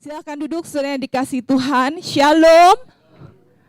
Silakan duduk, saudara yang dikasihi Tuhan. Shalom.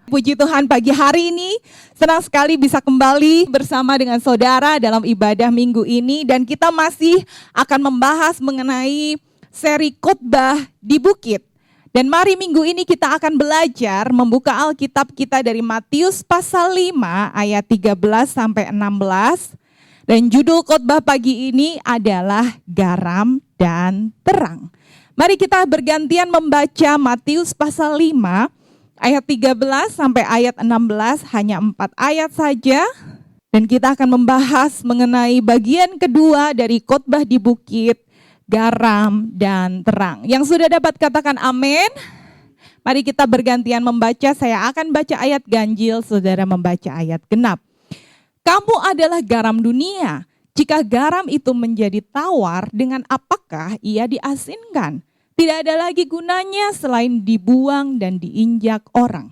Puji Tuhan, pagi hari ini senang sekali bisa kembali bersama dengan saudara dalam ibadah minggu ini. Dan kita masih akan membahas mengenai seri khotbah di bukit. Dan mari minggu ini kita akan belajar membuka Alkitab kita dari Matius pasal 5 ayat 13 sampai 16. Dan judul khotbah pagi ini adalah garam dan terang. Mari kita bergantian membaca Matius pasal 5 ayat 13 sampai ayat 16, hanya 4 ayat saja. Dan kita akan membahas mengenai bagian kedua dari khotbah di bukit, garam dan terang. Yang sudah dapat katakan amin. Mari kita bergantian membaca, saya akan baca ayat ganjil, saudara membaca ayat genap. Kamu adalah garam dunia. Jika garam itu menjadi tawar, dengan apakah ia diasinkan? Tidak ada lagi gunanya selain dibuang dan diinjak orang.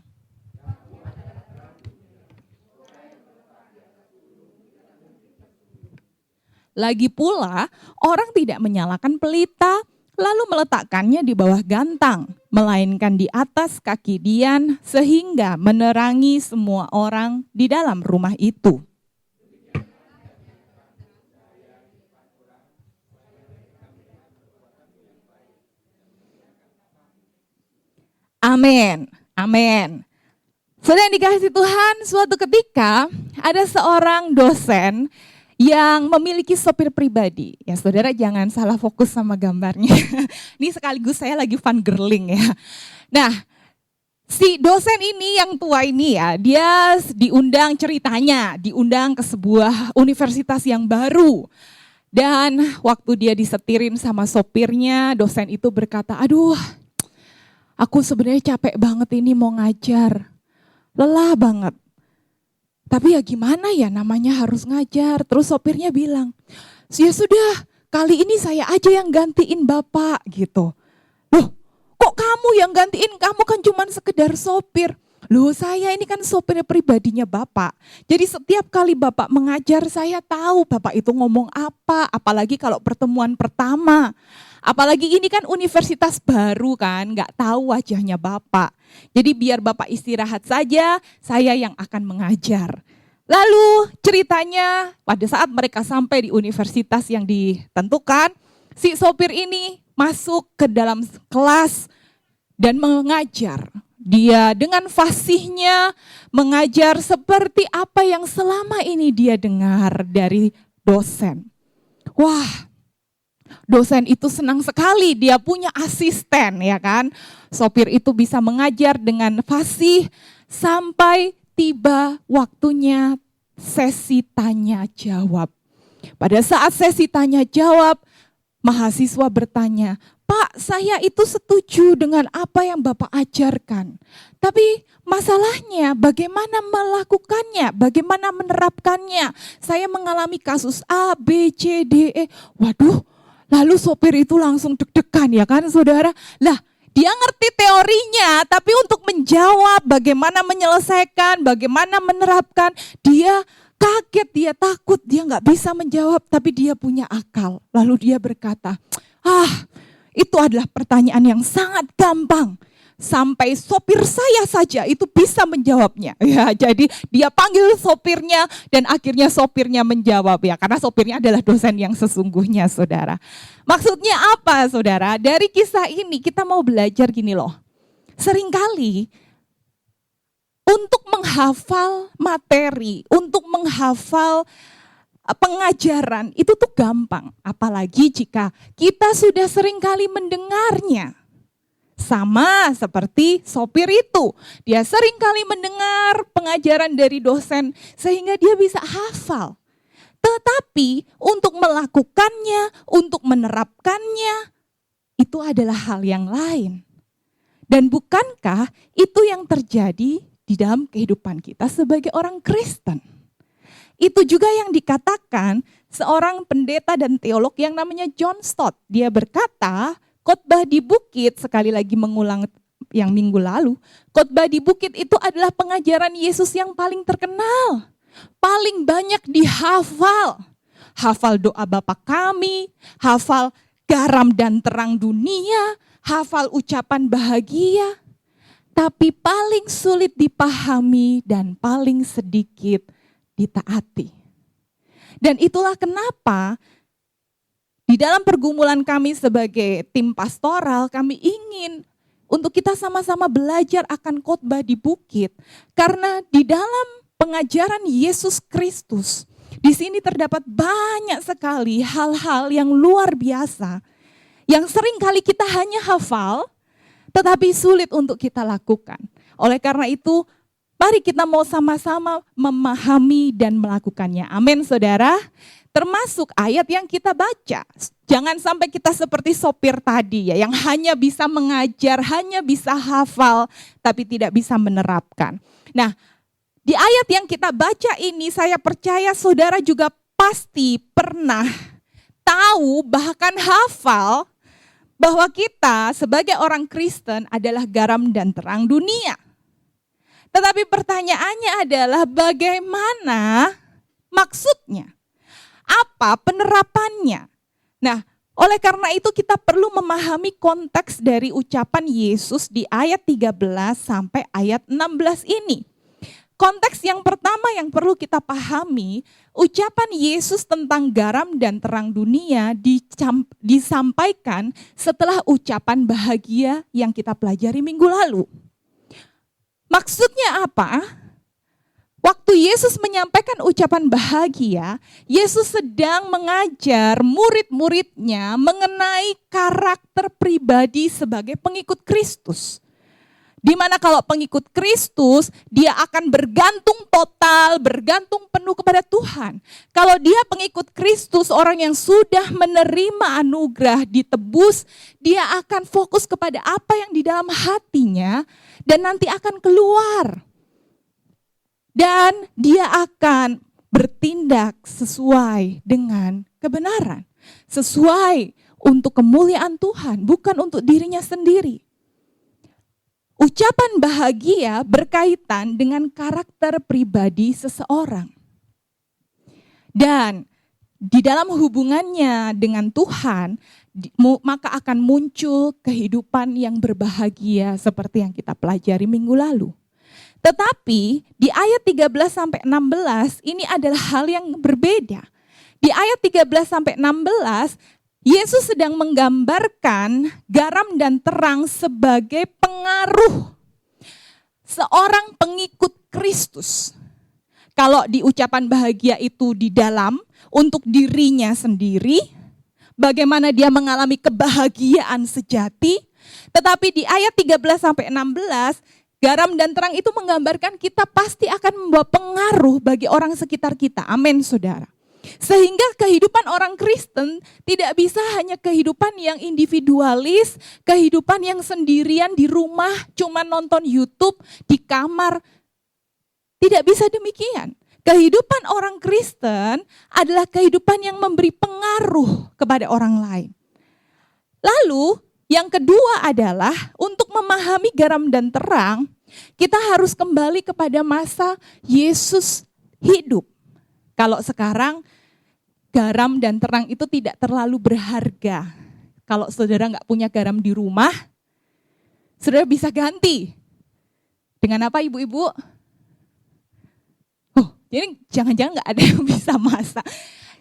Lagi pula, orang tidak menyalakan pelita, lalu meletakkannya di bawah gantang, melainkan di atas kaki dian, sehingga menerangi semua orang di dalam rumah itu. Amin, amin. Saudara yang dikasihi Tuhan, suatu ketika ada seorang dosen yang memiliki sopir pribadi. Ya saudara jangan salah fokus sama gambarnya. Ini sekaligus saya lagi fun girling ya. Nah, si dosen ini yang tua ini ya, dia diundang ceritanya, diundang ke sebuah universitas yang baru. Dan waktu dia disetirin sama sopirnya, dosen itu berkata, aduh, aku sebenarnya capek banget ini mau ngajar, lelah banget. Tapi ya gimana ya namanya harus ngajar. Terus sopirnya bilang, ya sudah kali ini saya aja yang gantiin Bapak gitu. Loh kok kamu yang gantiin, kamu kan cuma sekedar sopir. Loh saya ini kan sopir pribadinya Bapak. Jadi setiap kali Bapak mengajar saya tahu Bapak itu ngomong apa. Apalagi kalau pertemuan pertama. Apalagi ini kan universitas baru kan, nggak tahu wajahnya Bapak. Jadi biar Bapak istirahat saja, saya yang akan mengajar. Lalu ceritanya pada saat mereka sampai di universitas yang ditentukan, si sopir ini masuk ke dalam kelas dan mengajar. Dia dengan fasihnya mengajar seperti apa yang selama ini dia dengar dari dosen. Wah, dosen itu senang sekali, dia punya asisten ya kan. Sopir itu bisa mengajar dengan fasih sampai tiba waktunya sesi tanya jawab. Pada saat sesi tanya jawab, mahasiswa bertanya, Pak, saya itu setuju dengan apa yang Bapak ajarkan. Tapi masalahnya bagaimana melakukannya, bagaimana menerapkannya. Saya mengalami kasus A, B, C, D, E. Waduh, lalu sopir itu langsung deg-degan ya kan saudara. Lah dia ngerti teorinya, tapi untuk menjawab bagaimana menyelesaikan, bagaimana menerapkan, dia kaget, dia takut, dia nggak bisa menjawab, tapi dia punya akal. Lalu dia berkata, itu adalah pertanyaan yang sangat gampang. Sampai sopir saya saja itu bisa menjawabnya. Ya, jadi dia panggil sopirnya dan akhirnya sopirnya menjawab ya. Karena sopirnya adalah dosen yang sesungguhnya saudara. Maksudnya apa saudara? Dari kisah ini kita mau belajar gini loh. Seringkali untuk menghafal materi, untuk menghafal pengajaran itu tuh gampang. Apalagi jika kita sudah seringkali mendengarnya. Sama seperti sopir itu. Dia seringkali mendengar pengajaran dari dosen sehingga dia bisa hafal. Tetapi untuk melakukannya, untuk menerapkannya, itu adalah hal yang lain. Dan bukankah itu yang terjadi di dalam kehidupan kita sebagai orang Kristen? Itu juga yang dikatakan seorang pendeta dan teolog yang namanya John Stott. Dia berkata, khotbah di bukit, sekali lagi mengulang yang minggu lalu, khotbah di bukit itu adalah pengajaran Yesus yang paling terkenal. Paling banyak dihafal. Hafal doa Bapa kami, hafal garam dan terang dunia, hafal ucapan bahagia, tapi paling sulit dipahami dan paling sedikit ditaati. Dan itulah kenapa di dalam pergumulan kami sebagai tim pastoral, kami ingin untuk kita sama-sama belajar akan khotbah di bukit. Karena di dalam pengajaran Yesus Kristus, di sini terdapat banyak sekali hal-hal yang luar biasa, yang sering kali kita hanya hafal, tetapi sulit untuk kita lakukan. Oleh karena itu, mari kita mau sama-sama memahami dan melakukannya. Amin, saudara. Termasuk ayat yang kita baca. Jangan sampai kita seperti sopir tadi ya, yang hanya bisa mengajar, hanya bisa hafal, tapi tidak bisa menerapkan. Nah, di ayat yang kita baca ini, saya percaya saudara juga pasti pernah tahu, bahkan hafal, bahwa kita sebagai orang Kristen adalah garam dan terang dunia. Tetapi pertanyaannya adalah bagaimana maksudnya? Apa penerapannya? Nah, oleh karena itu kita perlu memahami konteks dari ucapan Yesus di ayat 13 sampai ayat 16 ini. Konteks yang pertama yang perlu kita pahami, ucapan Yesus tentang garam dan terang dunia disampaikan setelah ucapan bahagia yang kita pelajari minggu lalu. Maksudnya apa? Waktu Yesus menyampaikan ucapan bahagia, Yesus sedang mengajar murid-muridnya mengenai karakter pribadi sebagai pengikut Kristus. Di mana kalau pengikut Kristus, dia akan bergantung total, bergantung penuh kepada Tuhan. Kalau dia pengikut Kristus, orang yang sudah menerima anugerah, ditebus, dia akan fokus kepada apa yang di dalam hatinya, dan nanti akan keluar. Dan dia akan bertindak sesuai dengan kebenaran. Sesuai untuk kemuliaan Tuhan, bukan untuk dirinya sendiri. Ucapan bahagia berkaitan dengan karakter pribadi seseorang. Dan di dalam hubungannya dengan Tuhan, maka akan muncul kehidupan yang berbahagia seperti yang kita pelajari minggu lalu. Tetapi di ayat 13 sampai 16 ini adalah hal yang berbeda. Di ayat 13 sampai 16 Yesus sedang menggambarkan garam dan terang sebagai pengaruh seorang pengikut Kristus. Kalau di ucapan bahagia itu di dalam untuk dirinya sendiri, bagaimana dia mengalami kebahagiaan sejati. Tetapi di ayat 13 sampai 16, garam dan terang itu menggambarkan kita pasti akan membawa pengaruh bagi orang sekitar kita. Amin, saudara. Sehingga kehidupan orang Kristen tidak bisa hanya kehidupan yang individualis, kehidupan yang sendirian di rumah, cuma nonton YouTube di kamar. Tidak bisa demikian. Kehidupan orang Kristen adalah kehidupan yang memberi pengaruh kepada orang lain. Lalu yang kedua adalah untuk memahami garam dan terang, kita harus kembali kepada masa Yesus hidup. Kalau sekarang garam dan terang itu tidak terlalu berharga. Kalau saudara nggak punya garam di rumah, saudara bisa ganti. Dengan apa ibu-ibu? Oh, jadi jangan-jangan nggak ada yang bisa masak.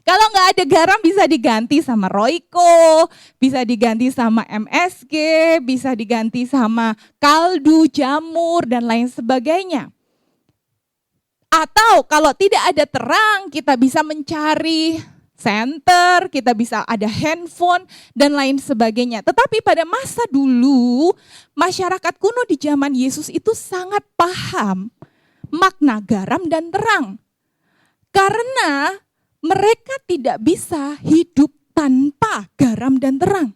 Kalau nggak ada garam bisa diganti sama Royco, bisa diganti sama MSG, bisa diganti sama kaldu, jamur, dan lain sebagainya. Atau kalau tidak ada terang, kita bisa mencari senter, kita bisa ada handphone, dan lain sebagainya. Tetapi pada masa dulu, masyarakat kuno di zaman Yesus itu sangat paham makna garam dan terang. Karena mereka tidak bisa hidup tanpa garam dan terang.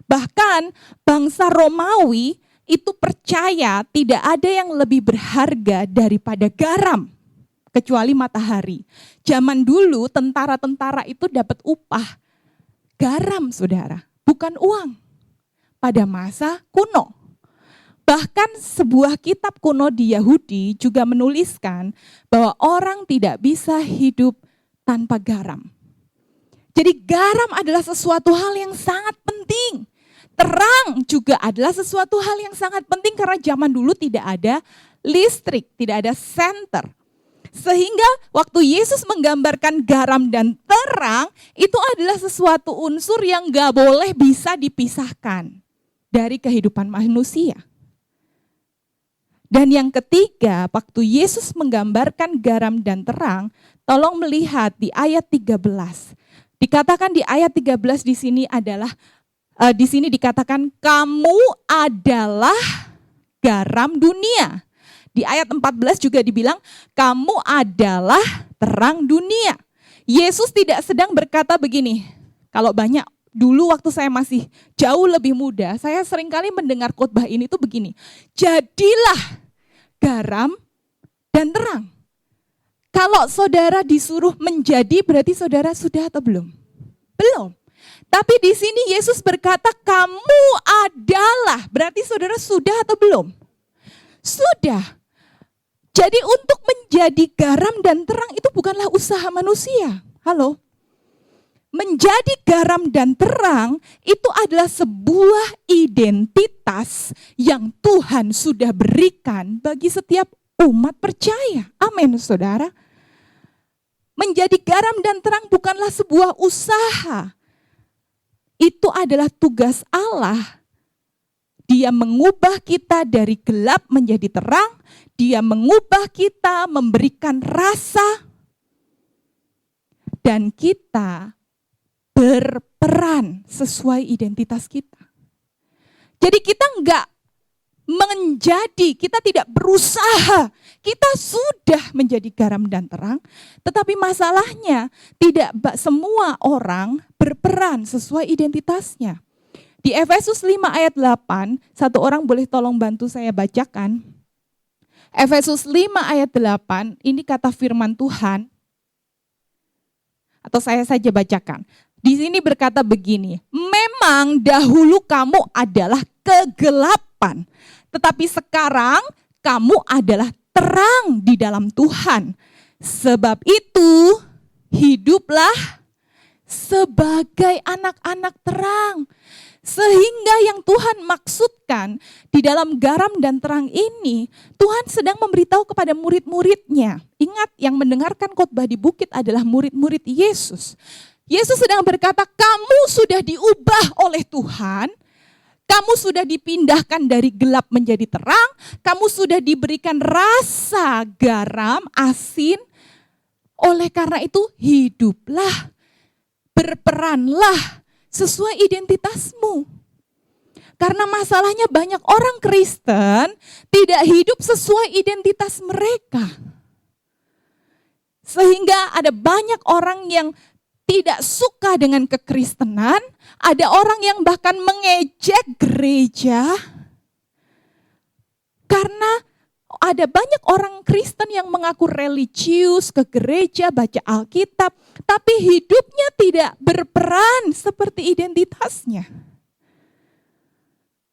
Bahkan bangsa Romawi itu percaya tidak ada yang lebih berharga daripada garam. Kecuali matahari. Zaman dulu tentara-tentara itu dapat upah garam, saudara, bukan uang. Pada masa kuno. Bahkan sebuah kitab kuno di Yahudi juga menuliskan bahwa orang tidak bisa hidup tanpa garam. Jadi garam adalah sesuatu hal yang sangat penting. Terang juga adalah sesuatu hal yang sangat penting karena zaman dulu tidak ada listrik, tidak ada senter. Sehingga waktu Yesus menggambarkan garam dan terang, itu adalah sesuatu unsur yang gak boleh bisa dipisahkan dari kehidupan manusia. Dan yang ketiga, waktu Yesus menggambarkan garam dan terang, tolong melihat di ayat 13. Dikatakan di ayat 13 di sini adalah, di sini dikatakan kamu adalah garam dunia. Di ayat 14 juga dibilang, kamu adalah terang dunia. Yesus tidak sedang berkata begini. Kalau banyak, dulu waktu saya masih jauh lebih muda, saya seringkali mendengar khotbah ini tuh begini. Jadilah garam dan terang. Kalau saudara disuruh menjadi, berarti saudara sudah atau belum? Belum. Tapi di sini Yesus berkata, kamu adalah, berarti saudara sudah atau belum? Sudah. Jadi untuk menjadi garam dan terang itu bukanlah usaha manusia. Halo? Menjadi garam dan terang itu adalah sebuah identitas yang Tuhan sudah berikan bagi setiap umat percaya. Amin, saudara. Menjadi garam dan terang bukanlah sebuah usaha. Itu adalah tugas Allah. Dia mengubah kita dari gelap menjadi terang. Dia mengubah kita, memberikan rasa. Dan kita berperan sesuai identitas kita. Jadi kita enggak menjadi, kita tidak berusaha. Kita sudah menjadi garam dan terang. Tetapi masalahnya tidak semua orang berperan sesuai identitasnya. Di Efesus 5 ayat 8, satu orang boleh tolong bantu saya bacakan. Efesus 5 ayat 8, ini kata firman Tuhan. Atau saya saja bacakan. Di sini berkata begini, memang dahulu kamu adalah kegelapan, tetapi sekarang kamu adalah terang di dalam Tuhan. Sebab itu, hiduplah sebagai anak-anak terang. Sehingga yang Tuhan maksudkan di dalam garam dan terang ini, Tuhan sedang memberitahu kepada murid-muridnya. Ingat, yang mendengarkan khotbah di bukit adalah murid-murid Yesus. Yesus sedang berkata, kamu sudah diubah oleh Tuhan, kamu sudah dipindahkan dari gelap menjadi terang, kamu sudah diberikan rasa garam, asin. Oleh karena itu, hiduplah, berperanlah sesuai identitasmu. Karena masalahnya banyak orang Kristen tidak hidup sesuai identitas mereka. Sehingga ada banyak orang yang tidak suka dengan kekristenan, ada orang yang bahkan mengejek gereja. Karena ada banyak orang Kristen yang mengaku religius, ke gereja, baca Alkitab, tapi hidupnya tidak berperan seperti identitasnya.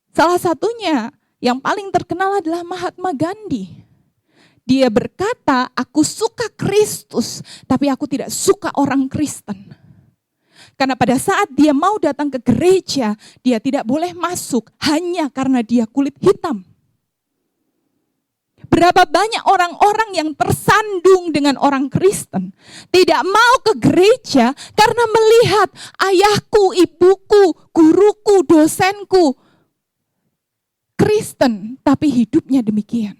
Salah satunya yang paling terkenal adalah Mahatma Gandhi. Dia berkata, aku suka Kristus, tapi aku tidak suka orang Kristen. Karena pada saat dia mau datang ke gereja, dia tidak boleh masuk hanya karena dia kulit hitam. Berapa banyak orang-orang yang tersandung dengan orang Kristen, tidak mau ke gereja karena melihat ayahku, ibuku, guruku, dosenku Kristen, tapi hidupnya demikian.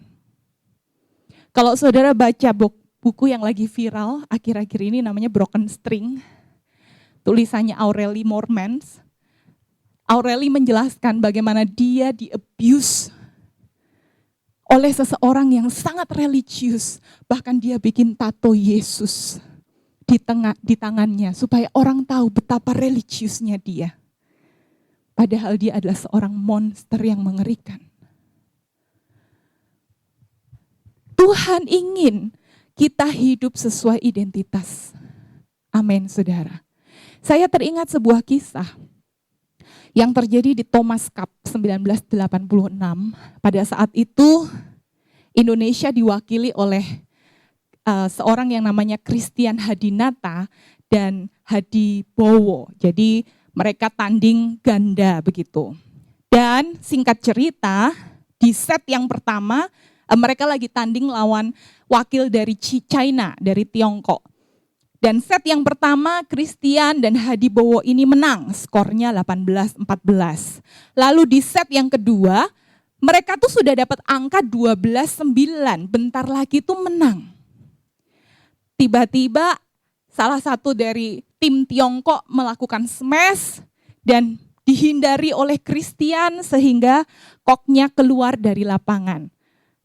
Kalau saudara baca buku yang lagi viral akhir-akhir ini namanya Broken String, tulisannya Aurelie Moormans. Aurelie menjelaskan bagaimana dia di-abuse oleh seseorang yang sangat religius. Bahkan dia bikin tato Yesus di tangannya supaya orang tahu betapa religiusnya dia. Padahal dia adalah seorang monster yang mengerikan. Tuhan ingin kita hidup sesuai identitas. Amin, saudara. Saya teringat sebuah kisah yang terjadi di Thomas Cup 1986. Pada saat itu Indonesia diwakili oleh seorang yang namanya Christian Hadinata dan Hadi Bowo. Jadi mereka tanding ganda begitu. Dan singkat cerita, di set yang pertama, mereka lagi tanding lawan wakil dari China, dari Tiongkok. Dan set yang pertama, Christian dan Hadibowo ini menang, skornya 18-14. Lalu di set yang kedua, mereka tuh sudah dapat angka 12-9, bentar lagi tuh menang. Tiba-tiba salah satu dari tim Tiongkok melakukan smash dan dihindari oleh Christian sehingga koknya keluar dari lapangan.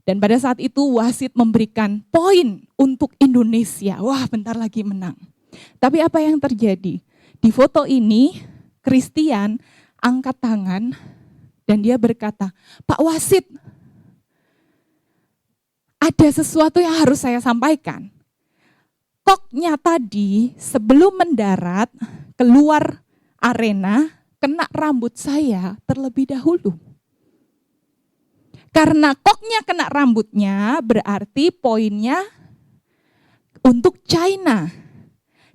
Dan pada saat itu wasit memberikan poin untuk Indonesia. Wah, bentar lagi menang. Tapi apa yang terjadi? Di foto ini, Christian angkat tangan dan dia berkata, "Pak wasit, ada sesuatu yang harus saya sampaikan. Koknya tadi sebelum mendarat keluar arena, kena rambut saya terlebih dahulu. Karena koknya kena rambutnya berarti poinnya untuk China.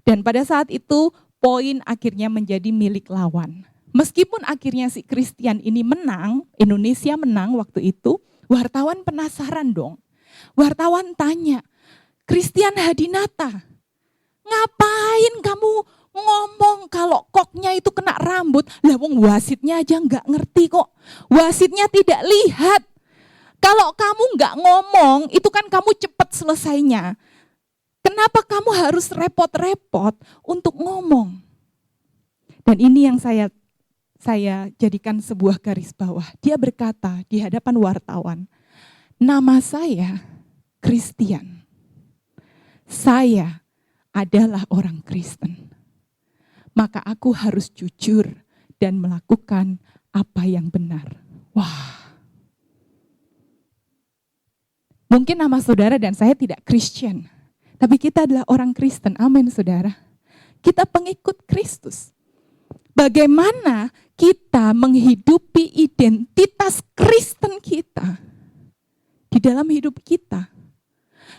Dan pada saat itu poin akhirnya menjadi milik lawan. Meskipun akhirnya si Christian ini menang, Indonesia menang waktu itu, wartawan penasaran dong. Wartawan tanya, "Christian Hadinata, ngapain kamu ngomong kalau koknya itu kena rambut?" Lah wong wasitnya aja nggak ngerti kok. Wasitnya tidak lihat. Kalau kamu nggak ngomong, itu kan kamu cepat selesainya. Kenapa kamu harus repot-repot untuk ngomong? Dan ini yang saya jadikan sebuah garis bawah. Dia berkata di hadapan wartawan, "Nama saya Christian. Saya adalah orang Kristen. Maka aku harus jujur dan melakukan apa yang benar." Wah. Mungkin nama saudara dan saya tidak Christian, tapi kita adalah orang Kristen. Amin, saudara. Kita pengikut Kristus. Bagaimana kita menghidupi identitas Kristen kita di dalam hidup kita?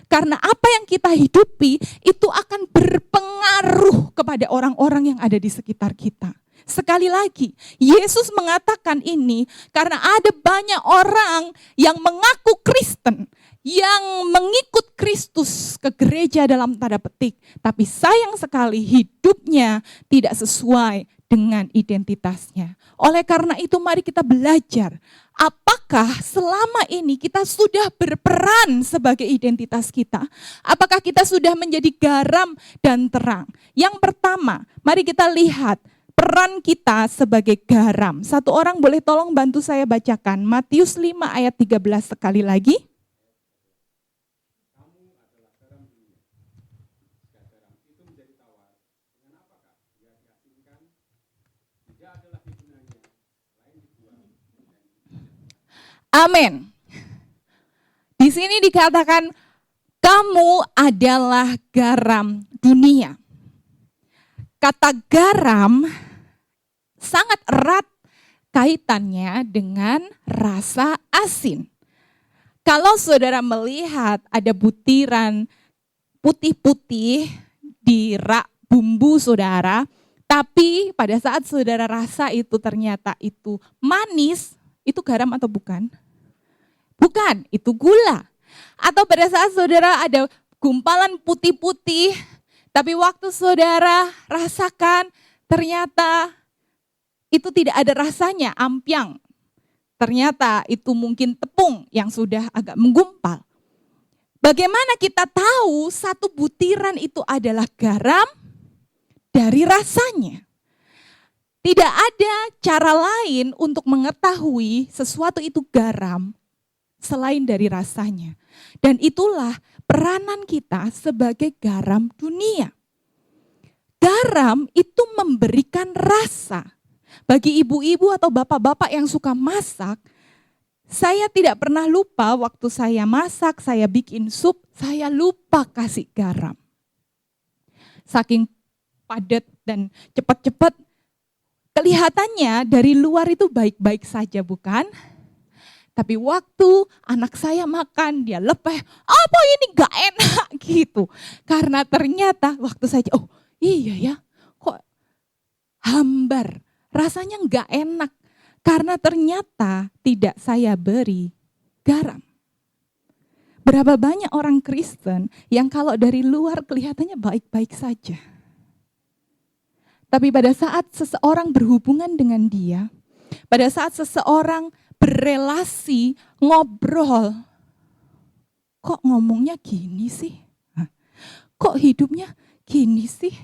Karena apa yang kita hidupi itu akan berpengaruh kepada orang-orang yang ada di sekitar kita. Sekali lagi, Yesus mengatakan ini karena ada banyak orang yang mengaku Kristen, yang mengikut Kristus ke gereja dalam tanda petik, tapi sayang sekali hidupnya tidak sesuai dengan identitasnya. Oleh karena itu mari kita belajar, apakah selama ini kita sudah berperan sebagai identitas kita? Apakah kita sudah menjadi garam dan terang? Yang pertama, mari kita lihat peran kita sebagai garam. Satu orang boleh tolong bantu saya bacakan Matius 5 ayat 13 sekali lagi. Amin. Di sini dikatakan kamu adalah garam dunia. Kata garam sangat erat kaitannya dengan rasa asin. Kalau saudara melihat ada butiran putih-putih di rak bumbu saudara, tapi pada saat saudara rasa itu ternyata itu manis, itu garam atau bukan? Bukan, itu gula. Atau pada saat saudara ada gumpalan putih-putih, tapi waktu saudara rasakan ternyata itu tidak ada rasanya, ampiang. Ternyata itu mungkin tepung yang sudah agak menggumpal. Bagaimana kita tahu satu butiran itu adalah garam dari rasanya? Tidak ada cara lain untuk mengetahui sesuatu itu garam selain dari rasanya. Dan itulah peranan kita sebagai garam dunia. Garam itu memberikan rasa. Bagi ibu-ibu atau bapak-bapak yang suka masak, saya tidak pernah lupa waktu saya masak, saya bikin sup, saya lupa kasih garam. Saking padat dan cepat-cepat, kelihatannya dari luar itu baik-baik saja, bukan? Tapi waktu anak saya makan, dia lepeh, apa ini gak enak gitu. Karena ternyata waktu saya, oh iya ya, kok hambar, rasanya gak enak. Karena ternyata tidak saya beri garam. Berapa banyak orang Kristen yang kalau dari luar kelihatannya baik-baik saja. Tapi pada saat seseorang berhubungan dengan dia, pada saat seseorang berelasi, ngobrol, kok ngomongnya gini sih? Kok hidupnya gini sih?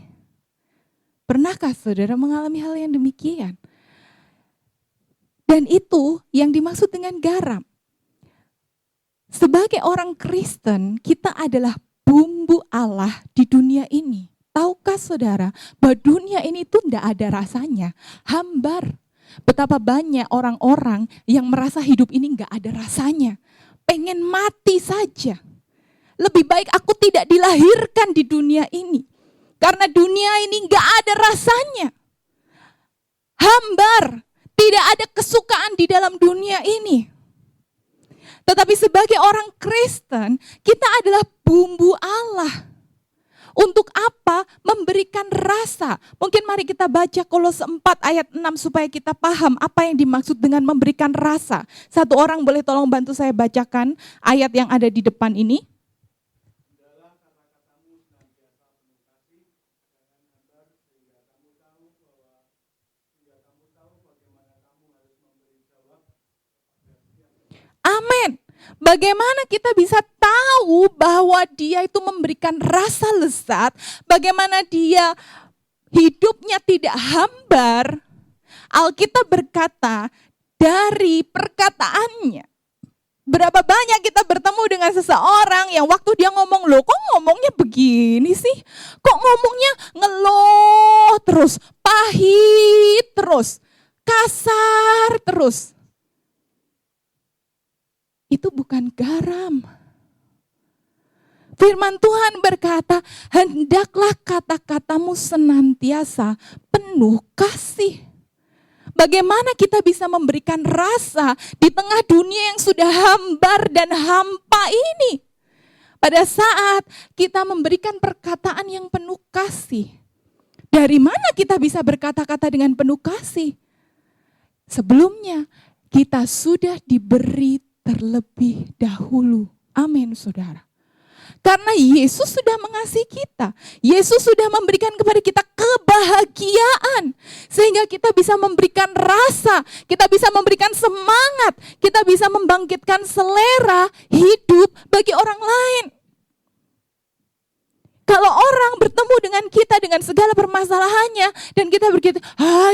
Pernahkah saudara mengalami hal yang demikian? Dan itu yang dimaksud dengan garam. Sebagai orang Kristen, kita adalah bumbu Allah di dunia ini. Tahukah saudara, bahwa dunia ini tuh tidak ada rasanya, hambar. Betapa banyak orang-orang yang merasa hidup ini nggak ada rasanya. Pengen mati saja. Lebih baik aku tidak dilahirkan di dunia ini. Karena dunia ini nggak ada rasanya. Hambar, tidak ada kesukaan di dalam dunia ini. Tetapi sebagai orang Kristen, kita adalah bumbu Allah. Untuk apa? Memberikan rasa. Mungkin mari kita baca Kolose 4 ayat 6 supaya kita paham apa yang dimaksud dengan memberikan rasa. Satu orang boleh tolong bantu saya bacakan ayat yang ada di depan ini. Amin. Bagaimana kita bisa tahu bahwa dia itu memberikan rasa lezat, bagaimana dia hidupnya tidak hambar? Alkitab berkata dari perkataannya. Berapa banyak kita bertemu dengan seseorang yang waktu dia ngomong, loh kok ngomongnya begini sih? Kok ngomongnya ngeluh terus, pahit terus, kasar terus. Itu bukan garam. Firman Tuhan berkata, hendaklah kata-katamu senantiasa penuh kasih. Bagaimana kita bisa memberikan rasa di tengah dunia yang sudah hambar dan hampa ini? Pada saat kita memberikan perkataan yang penuh kasih. Dari mana kita bisa berkata-kata dengan penuh kasih? Sebelumnya kita sudah diberi terlebih dahulu. Amin, saudara. Karena Yesus sudah mengasihi kita. Yesus sudah memberikan kepada kita kebahagiaan. Sehingga kita bisa memberikan rasa. Kita bisa memberikan semangat. Kita bisa membangkitkan selera hidup bagi orang lain. Kalau orang bertemu dengan kita dengan segala permasalahannya. Dan kita berkata,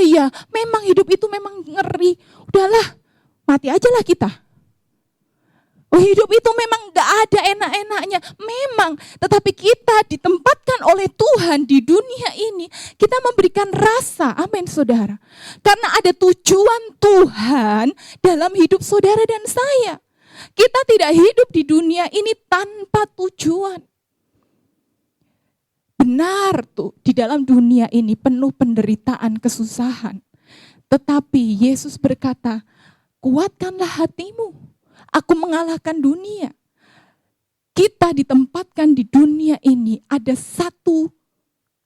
ya memang hidup itu memang ngeri. Udahlah, mati aja lah kita. Hidup itu memang gak ada enak-enaknya. Memang, tetapi kita ditempatkan oleh Tuhan di dunia ini. Kita memberikan rasa, amin saudara. Karena ada tujuan Tuhan dalam hidup saudara dan saya. Kita tidak hidup di dunia ini tanpa tujuan. Benar tuh, di dalam dunia ini penuh penderitaan, kesusahan. Tetapi Yesus berkata, kuatkanlah hatimu. Aku mengalahkan dunia. Kita ditempatkan di dunia ini ada satu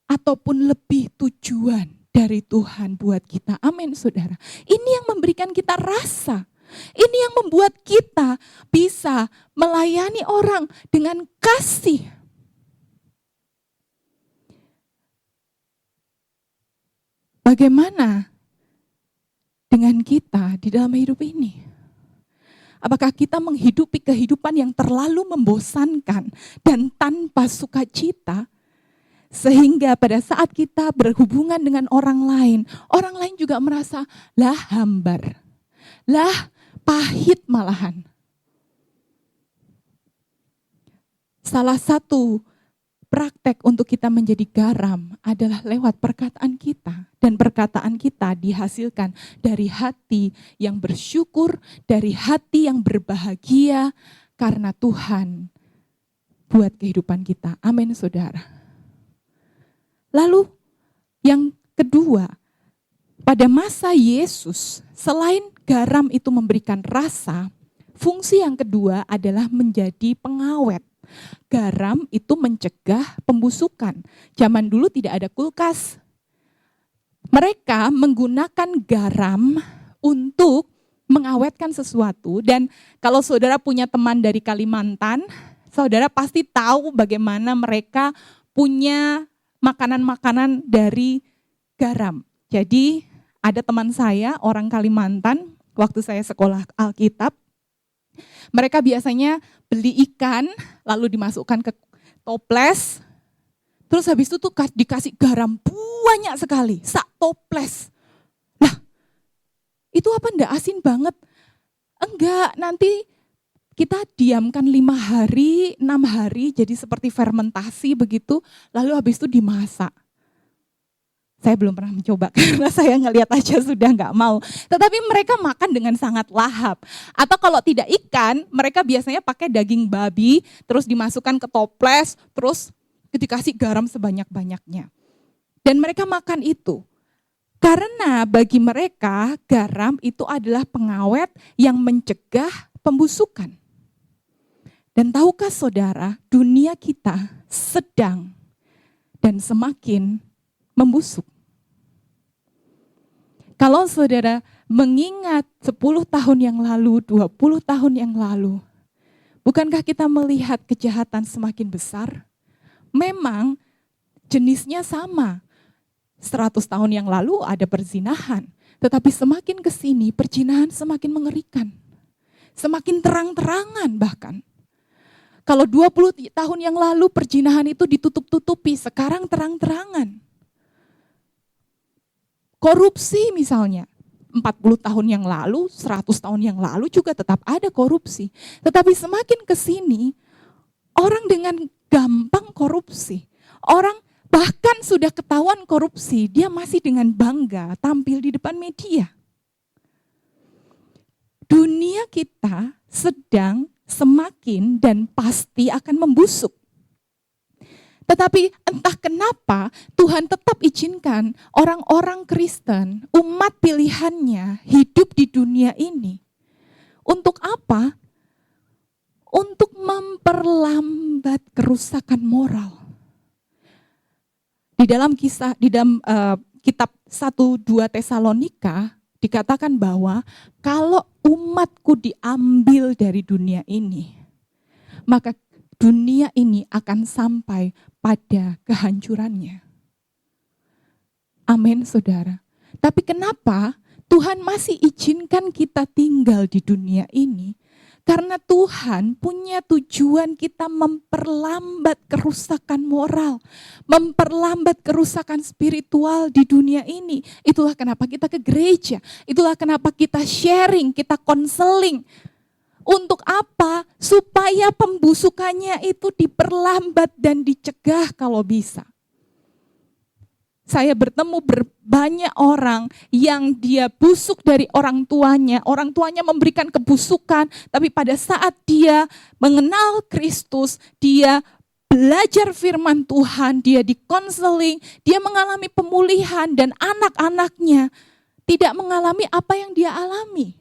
ataupun lebih tujuan dari Tuhan buat kita. Amin saudara. Ini yang memberikan kita rasa. Ini yang membuat kita bisa melayani orang dengan kasih. Bagaimana dengan kita di dalam hidup ini? Apakah kita menghidupi kehidupan yang terlalu membosankan dan tanpa sukacita? Sehingga pada saat kita berhubungan dengan orang lain juga merasa, lah hambar, lah pahit malahan. Salah satu praktek untuk kita menjadi garam adalah lewat perkataan kita. Dan perkataan kita dihasilkan dari hati yang bersyukur, dari hati yang berbahagia karena Tuhan buat kehidupan kita. Amin saudara. Lalu yang kedua, pada masa Yesus, selain garam itu memberikan rasa, fungsi yang kedua adalah menjadi pengawet. Garam itu mencegah pembusukan. Zaman dulu tidak ada kulkas. Mereka menggunakan garam untuk mengawetkan sesuatu. Dan kalau saudara punya teman dari Kalimantan, saudara pasti tahu bagaimana mereka punya makanan-makanan dari garam. Jadi ada teman saya orang Kalimantan, waktu saya sekolah Alkitab, mereka biasanya beli ikan lalu dimasukkan ke toples, terus habis itu tuh dikasih garam banyak sekali, sak toples. Lah, itu apa enggak asin banget? Enggak, nanti kita diamkan 5 hari, 6 hari, jadi seperti fermentasi begitu, lalu habis itu dimasak. Saya belum pernah mencoba karena saya ngelihat aja sudah enggak mau. Tetapi mereka makan dengan sangat lahap. Atau kalau tidak ikan, mereka biasanya pakai daging babi, terus dimasukkan ke toples, terus dikasih garam sebanyak-banyaknya. Dan mereka makan itu. Karena bagi mereka garam itu adalah pengawet yang mencegah pembusukan. Dan tahukah saudara, dunia kita sedang dan semakin membusuk. Kalau saudara mengingat 10 tahun yang lalu, 20 tahun yang lalu, bukankah kita melihat kejahatan semakin besar? Memang jenisnya sama. 100 tahun yang lalu ada perzinahan, tetapi semakin ke sini perzinahan semakin mengerikan. Semakin terang-terangan bahkan. Kalau 20 tahun yang lalu perzinahan itu ditutup-tutupi, sekarang terang-terangan. Korupsi misalnya, 40 tahun yang lalu, 100 tahun yang lalu juga tetap ada korupsi. Tetapi semakin ke sini, orang dengan gampang korupsi. Orang bahkan sudah ketahuan korupsi, dia masih dengan bangga tampil di depan media. Dunia kita sedang semakin dan pasti akan membusuk. Tetapi entah kenapa Tuhan tetap izinkan orang-orang Kristen, umat pilihannya hidup di dunia ini. Untuk apa? Untuk memperlambat kerusakan moral. Di dalam kitab 1-2 Tesalonika dikatakan bahwa kalau umatku diambil dari dunia ini, maka dunia ini akan sampai pada kehancurannya. Amin, saudara. Tapi kenapa Tuhan masih izinkan kita tinggal di dunia ini? Karena Tuhan punya tujuan kita memperlambat kerusakan moral, memperlambat kerusakan spiritual di dunia ini. Itulah kenapa kita ke gereja, itulah kenapa kita sharing, kita konseling. Untuk apa? Supaya pembusukannya itu diperlambat dan dicegah kalau bisa. Saya bertemu banyak orang yang dia busuk dari orang tuanya memberikan kebusukan, tapi pada saat dia mengenal Kristus, dia belajar firman Tuhan, dia dikonseling, dia mengalami pemulihan dan anak-anaknya tidak mengalami apa yang dia alami.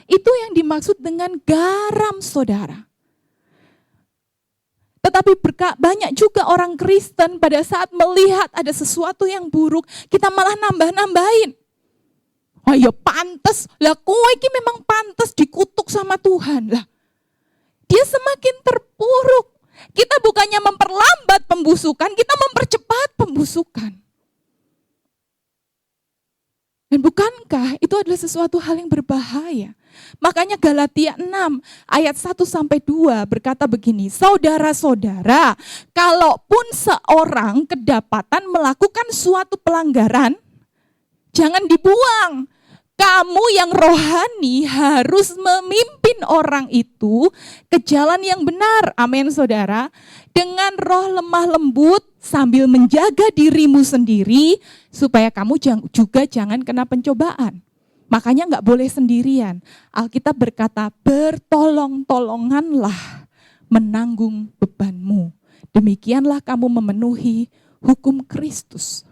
Itu yang dimaksud dengan garam, saudara. Tetapi banyak juga orang Kristen pada saat melihat ada sesuatu yang buruk, kita malah nambah-nambahin. Oh ya pantes, lah kowe iki memang pantes dikutuk sama Tuhan. Lah, dia semakin terpuruk. Kita bukannya memperlambat pembusukan, kita mempercepat pembusukan. Dan bukankah itu adalah sesuatu hal yang berbahaya? Makanya Galatia 6 ayat 1-2 berkata begini, saudara-saudara, kalaupun seorang kedapatan melakukan suatu pelanggaran, jangan dibuang. Kamu yang rohani harus memimpin orang itu ke jalan yang benar. Amin, saudara. Dengan roh lemah lembut sambil menjaga dirimu sendiri supaya kamu juga jangan kena pencobaan. Makanya enggak boleh sendirian. Alkitab berkata, bertolong-tolonganlah menanggung bebanmu. Demikianlah kamu memenuhi hukum Kristus.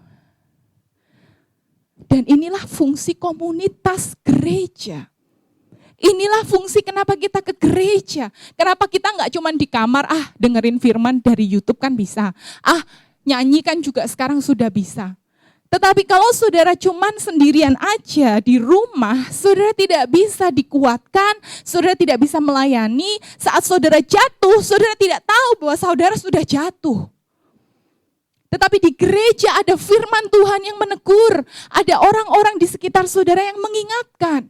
Dan inilah fungsi komunitas gereja. Inilah fungsi kenapa kita ke gereja. Kenapa kita enggak cuma di kamar, dengerin firman dari YouTube kan bisa. Nyanyi kan juga sekarang sudah bisa. Tetapi kalau saudara cuman sendirian aja di rumah, saudara tidak bisa dikuatkan, saudara tidak bisa melayani. Saat saudara jatuh, saudara tidak tahu bahwa saudara sudah jatuh. Tetapi di gereja ada firman Tuhan yang menegur, ada orang-orang di sekitar saudara yang mengingatkan.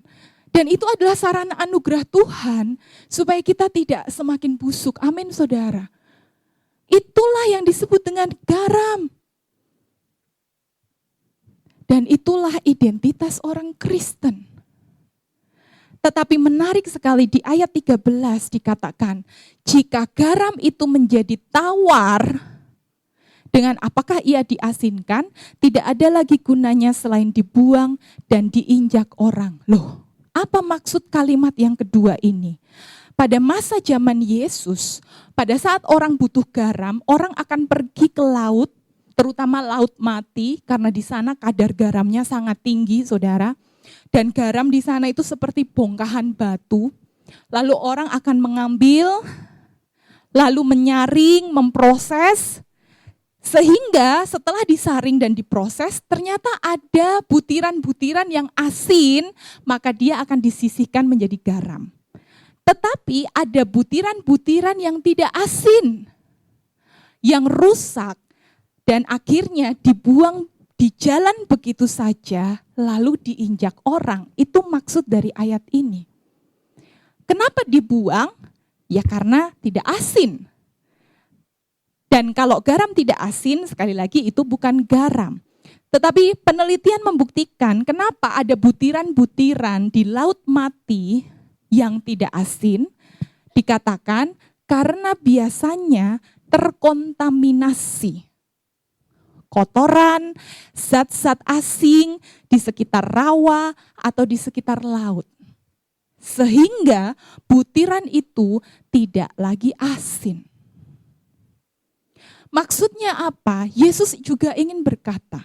Dan itu adalah sarana anugerah Tuhan supaya kita tidak semakin busuk. Amin saudara. Itulah yang disebut dengan garam. Dan itulah identitas orang Kristen. Tetapi menarik sekali di ayat 13 dikatakan, jika garam itu menjadi tawar, dengan apakah ia diasinkan, tidak ada lagi gunanya selain dibuang dan diinjak orang. Loh, apa maksud kalimat yang kedua ini? Pada masa zaman Yesus, pada saat orang butuh garam, orang akan pergi ke laut, terutama laut mati, karena di sana kadar garamnya sangat tinggi, saudara. Dan garam di sana itu seperti bongkahan batu. Lalu orang akan mengambil, lalu menyaring, memproses, sehingga setelah disaring dan diproses, ternyata ada butiran-butiran yang asin, maka dia akan disisihkan menjadi garam. Tetapi ada butiran-butiran yang tidak asin, yang rusak, dan akhirnya dibuang di jalan begitu saja, lalu diinjak orang. Itu maksud dari ayat ini. Kenapa dibuang? Ya karena tidak asin. Dan kalau garam tidak asin, sekali lagi itu bukan garam. Tetapi penelitian membuktikan kenapa ada butiran-butiran di laut mati yang tidak asin, dikatakan karena biasanya terkontaminasi. Kotoran, zat-zat asing di sekitar rawa atau di sekitar laut. Sehingga butiran itu tidak lagi asin. Maksudnya apa? Yesus juga ingin berkata,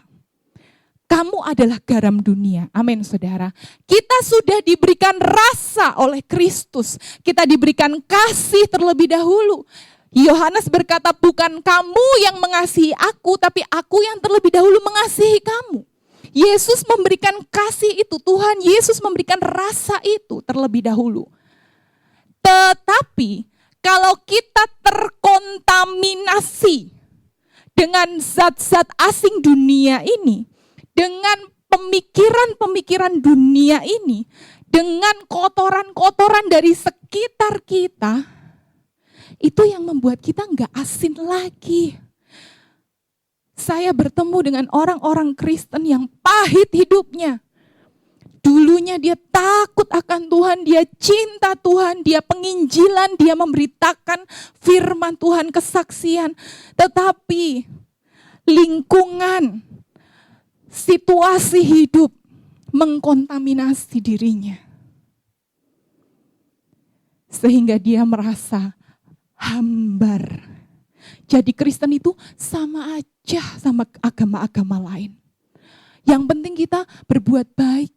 kamu adalah garam dunia. Amin saudara. Kita sudah diberikan rasa oleh Kristus. Kita diberikan kasih terlebih dahulu. Yohanes berkata, bukan kamu yang mengasihi aku, tapi aku yang terlebih dahulu mengasihi kamu. Yesus memberikan kasih itu, Tuhan Yesus memberikan rasa itu terlebih dahulu. Tetapi kalau kita terkontaminasi dengan zat-zat asing dunia ini, dengan pemikiran-pemikiran dunia ini, dengan kotoran-kotoran dari sekitar kita, itu yang membuat kita nggak asin lagi. Saya bertemu dengan orang-orang Kristen yang pahit hidupnya. Dulunya dia takut akan Tuhan, dia cinta Tuhan, dia penginjilan, dia memberitakan firman Tuhan, kesaksian. Tetapi lingkungan, situasi hidup mengkontaminasi dirinya. Sehingga dia merasa hambar. Jadi Kristen itu sama aja sama agama-agama lain. Yang penting kita berbuat baik.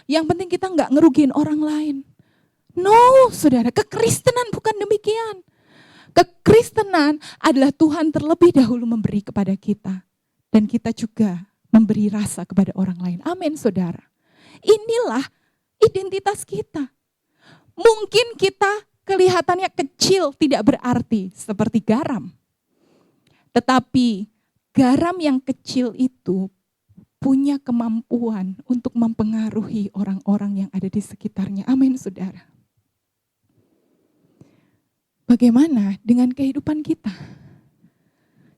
Yang penting kita nggak ngerugiin orang lain. No, saudara, kekristenan bukan demikian. Kekristenan adalah Tuhan terlebih dahulu memberi kepada kita. Dan kita juga memberi rasa kepada orang lain. Amin, saudara. Inilah identitas kita. Mungkin kita kelihatannya kecil, tidak berarti seperti garam. Tetapi garam yang kecil itu punya kemampuan untuk mempengaruhi orang-orang yang ada di sekitarnya. Amin, saudara. Bagaimana dengan kehidupan kita?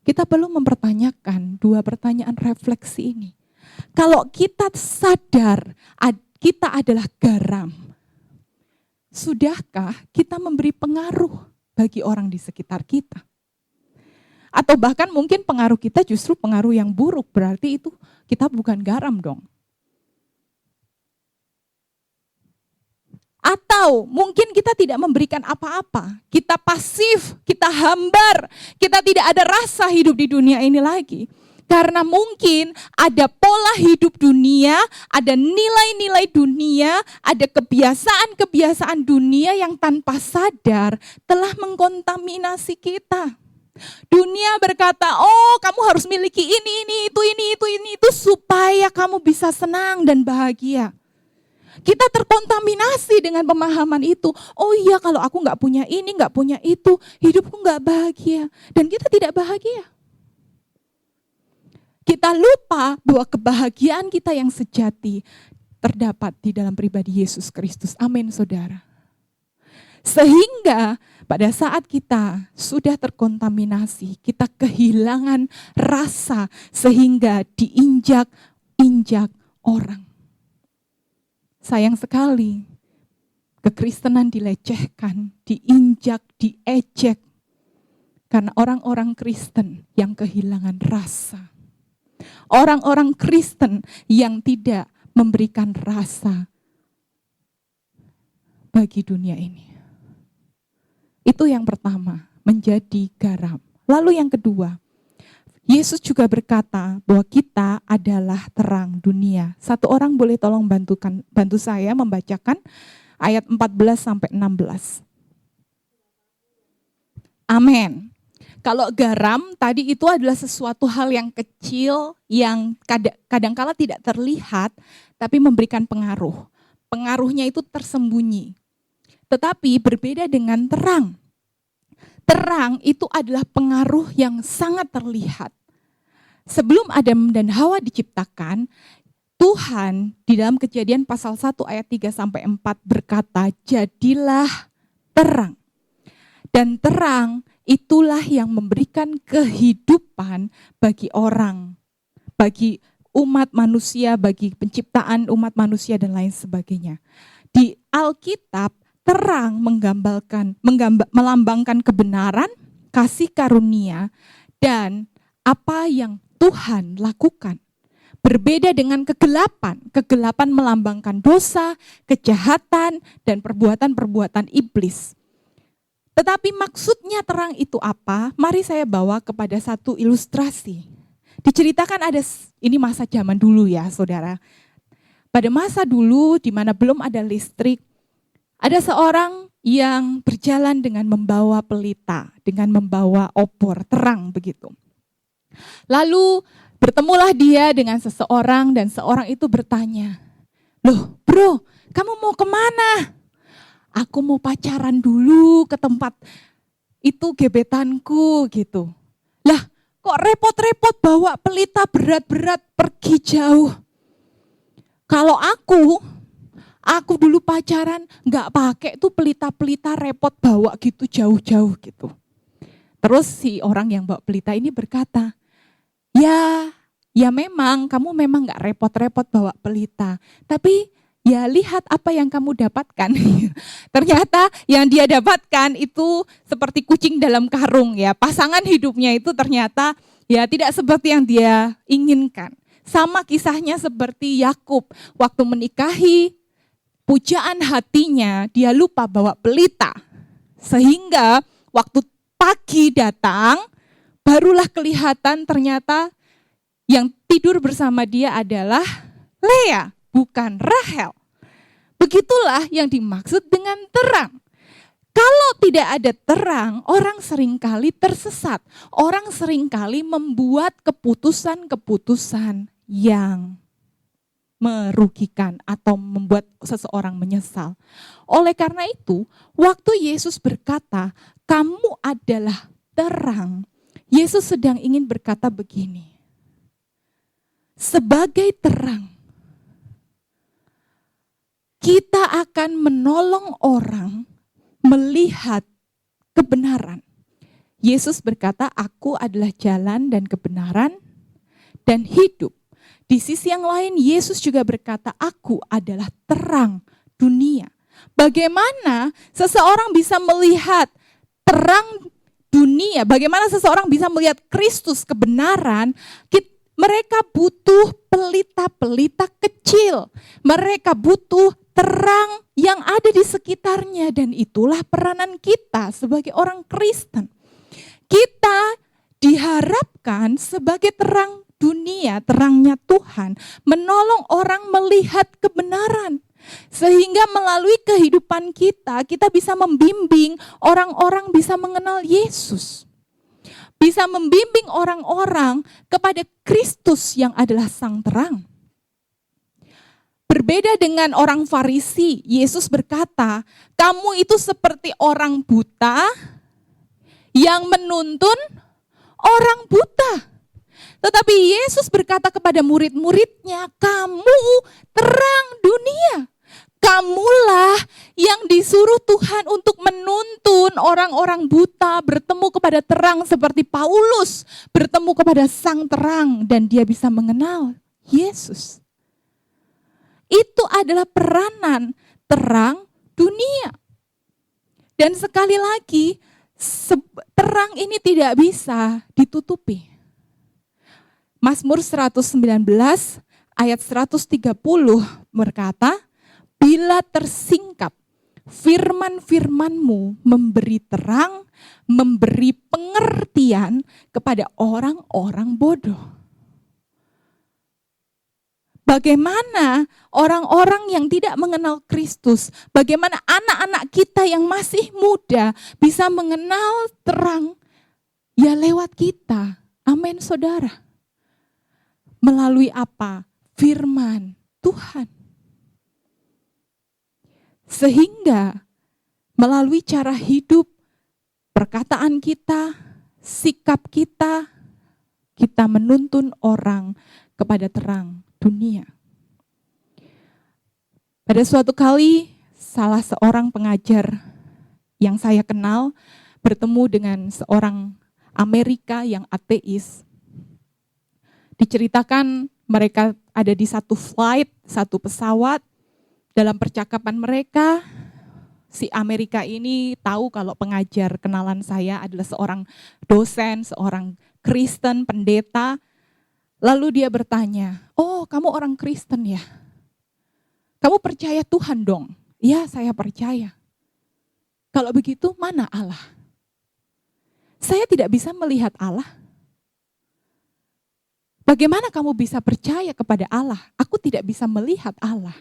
Kita perlu mempertanyakan dua pertanyaan refleksi ini. Kalau kita sadar kita adalah garam, sudahkah kita memberi pengaruh bagi orang di sekitar kita? Atau bahkan mungkin pengaruh kita justru pengaruh yang buruk, berarti itu kita bukan garam dong. Atau mungkin kita tidak memberikan apa-apa, kita pasif, kita hambar, kita tidak ada rasa hidup di dunia ini lagi. Karena mungkin ada pola hidup dunia, ada nilai-nilai dunia, ada kebiasaan-kebiasaan dunia yang tanpa sadar telah mengkontaminasi kita. Dunia berkata, oh kamu harus miliki ini, itu supaya kamu bisa senang dan bahagia. Kita terkontaminasi dengan pemahaman itu. Oh iya, kalau aku nggak punya ini, nggak punya itu, hidupku nggak bahagia. Dan kita tidak bahagia. Kita lupa bahwa kebahagiaan kita yang sejati terdapat di dalam pribadi Yesus Kristus. Amin, saudara. Sehingga pada saat kita sudah terkontaminasi, kita kehilangan rasa sehingga diinjak-injak orang. Sayang sekali, kekristenan dilecehkan, diinjak, diejek. Karena orang-orang Kristen yang kehilangan rasa. Orang-orang Kristen yang tidak memberikan rasa bagi dunia ini. Itu yang pertama, menjadi garam. Lalu yang kedua, Yesus juga berkata bahwa kita adalah terang dunia. Satu orang boleh tolong bantu saya membacakan ayat 14 sampai 16. Amin. Kalau garam tadi itu adalah sesuatu hal yang kecil yang kadangkala tidak terlihat tapi memberikan pengaruh. Pengaruhnya itu tersembunyi. Tetapi berbeda dengan terang. Terang itu adalah pengaruh yang sangat terlihat. Sebelum Adam dan Hawa diciptakan, Tuhan di dalam Kejadian pasal 1 ayat 3 sampai 4 berkata, "Jadilah terang." Dan terang itulah yang memberikan kehidupan bagi orang, bagi umat manusia, bagi penciptaan umat manusia dan lain sebagainya. Di Alkitab, terang melambangkan kebenaran, kasih karunia, dan apa yang Tuhan lakukan. Berbeda dengan kegelapan. Kegelapan melambangkan dosa, kejahatan, dan perbuatan-perbuatan iblis. Tetapi maksudnya terang itu apa? Mari saya bawa kepada satu ilustrasi. Diceritakan ada, ini masa zaman dulu ya saudara. Pada masa dulu di mana belum ada listrik, ada seorang yang berjalan dengan membawa pelita, dengan membawa obor terang begitu. Lalu bertemulah dia dengan seseorang dan seorang itu bertanya, "Loh bro, kamu mau kemana?" "Aku mau pacaran dulu ke tempat itu gebetanku," gitu. "Lah kok repot-repot bawa pelita berat-berat pergi jauh?" "Kalau aku dulu pacaran nggak pakai tuh pelita-pelita repot bawa gitu jauh-jauh gitu." Terus si orang yang bawa pelita ini berkata, Ya memang kamu memang nggak repot-repot bawa pelita, tapi ya lihat apa yang kamu dapatkan." Ternyata yang dia dapatkan itu seperti kucing dalam karung ya. Pasangan hidupnya itu ternyata ya tidak seperti yang dia inginkan. Sama kisahnya seperti Yakub waktu menikahi, pujaan hatinya dia lupa bawa pelita. Sehingga waktu pagi datang, barulah kelihatan ternyata yang tidur bersama dia adalah Lea, bukan Rahel. Begitulah yang dimaksud dengan terang. Kalau tidak ada terang, orang seringkali tersesat. Orang seringkali membuat keputusan-keputusan yang merugikan atau membuat seseorang menyesal. Oleh karena itu, waktu Yesus berkata, "Kamu adalah terang," Yesus sedang ingin berkata begini, sebagai terang, kita akan menolong orang melihat kebenaran. Yesus berkata, "Aku adalah jalan dan kebenaran dan hidup." Di sisi yang lain, Yesus juga berkata, "Aku adalah terang dunia." Bagaimana seseorang bisa melihat terang dunia? Bagaimana seseorang bisa melihat Kristus kebenaran? Mereka butuh pelita-pelita kecil. Mereka butuh terang yang ada di sekitarnya. Dan itulah peranan kita sebagai orang Kristen. Kita diharapkan sebagai terang dunia, terangnya Tuhan, menolong orang melihat kebenaran. Sehingga melalui kehidupan kita bisa membimbing orang-orang bisa mengenal Yesus. bisa membimbing orang-orang kepada Kristus yang adalah sang terang. Berbeda dengan orang Farisi, Yesus berkata, kamu itu seperti orang buta yang menuntun orang buta. Tetapi Yesus berkata kepada murid-muridnya, kamu terang dunia. Kamulah yang disuruh Tuhan untuk menuntun orang-orang buta bertemu kepada terang seperti Paulus bertemu kepada sang terang dan dia bisa mengenal Yesus. Itu adalah peranan terang dunia. Dan sekali lagi, terang ini tidak bisa ditutupi. Mazmur 119 ayat 130 berkata, bila tersingkap firman-firman-Mu memberi terang, memberi pengertian kepada orang-orang bodoh. Bagaimana orang-orang yang tidak mengenal Kristus, bagaimana anak-anak kita yang masih muda bisa mengenal terang? Ya lewat kita. Amin saudara. Melalui apa? Firman Tuhan. Sehingga melalui cara hidup, perkataan kita, sikap kita, kita menuntun orang kepada terang dunia. Pada suatu kali, salah seorang pengajar yang saya kenal bertemu dengan seorang Amerika yang ateis. Diceritakan mereka ada di satu flight, satu pesawat. Dalam percakapan mereka, si Amerika ini tahu kalau pengajar kenalan saya adalah seorang dosen, seorang Kristen, pendeta. Lalu dia bertanya, oh kamu orang Kristen ya? Kamu percaya Tuhan dong? Ya saya percaya. Kalau begitu mana Allah? Saya tidak bisa melihat Allah. Bagaimana kamu bisa percaya kepada Allah? Aku tidak bisa melihat Allah.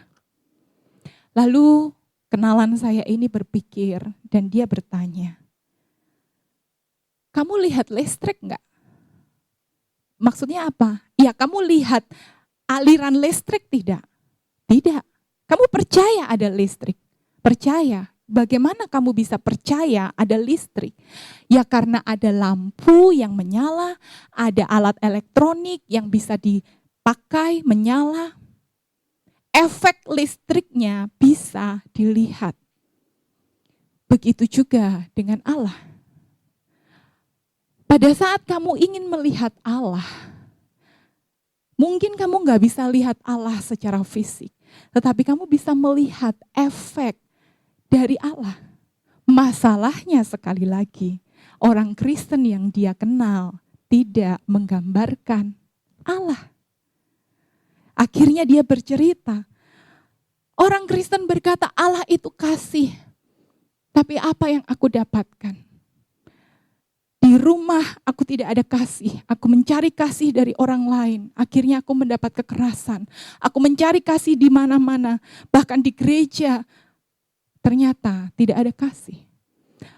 Lalu kenalan saya ini berpikir dan dia bertanya, kamu lihat listrik enggak? Maksudnya apa? Ya kamu lihat aliran listrik tidak? Tidak. Kamu percaya ada listrik? Percaya. Bagaimana kamu bisa percaya ada listrik? Ya karena ada lampu yang menyala, ada alat elektronik yang bisa dipakai menyala. Efek listriknya bisa dilihat. Begitu juga dengan Allah. Pada saat kamu ingin melihat Allah, mungkin kamu gak bisa lihat Allah secara fisik, tetapi kamu bisa melihat efek dari Allah. Masalahnya sekali lagi, orang Kristen yang dia kenal tidak menggambarkan Allah. Akhirnya dia bercerita, orang Kristen berkata Allah itu kasih, tapi apa yang aku dapatkan? Di rumah aku tidak ada kasih, aku mencari kasih dari orang lain. Akhirnya aku mendapat kekerasan. Aku mencari kasih di mana-mana, bahkan di gereja. Ternyata tidak ada kasih.